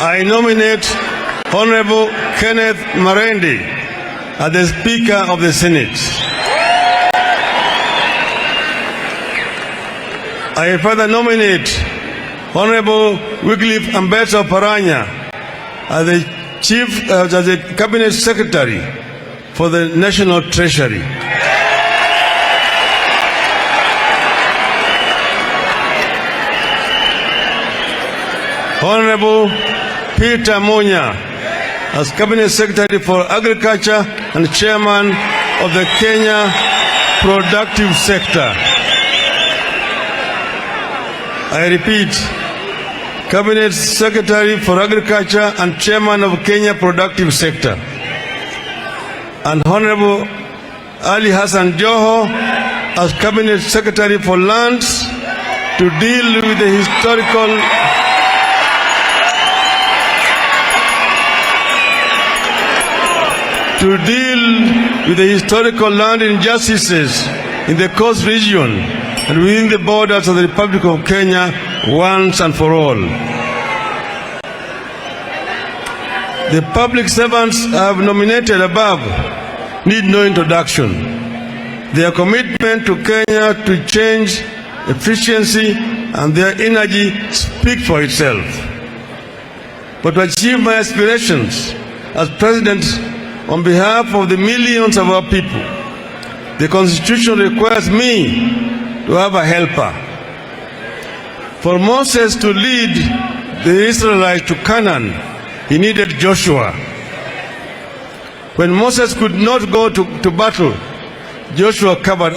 I nominate Honorable Kenneth Marendi as the Speaker of the Senate. I further nominate Honorable Wycliffe Ambassador Paranya as the as the Cabinet Secretary for the National Treasury. Honorable Peter Munya as Cabinet Secretary for Agriculture and Chairman of the Kenya Productive Sector. I repeat, Cabinet Secretary for Agriculture and Chairman of Kenya Productive Sector. And Honorable Ali Hassan Joho as Cabinet Secretary for Lands to deal with the historical land injustices in the coast region and within the borders of the Republic of Kenya once and for all. The public servants I have nominated above need no introduction. Their commitment to Kenya to change, efficiency, and their energy speak for itself. But to achieve my aspirations as President on behalf of the millions of our people, the Constitution requires me to have a helper. For Moses to lead the Israelites to Canaan, he needed Joshua. When Moses could not go to battle, Joshua covered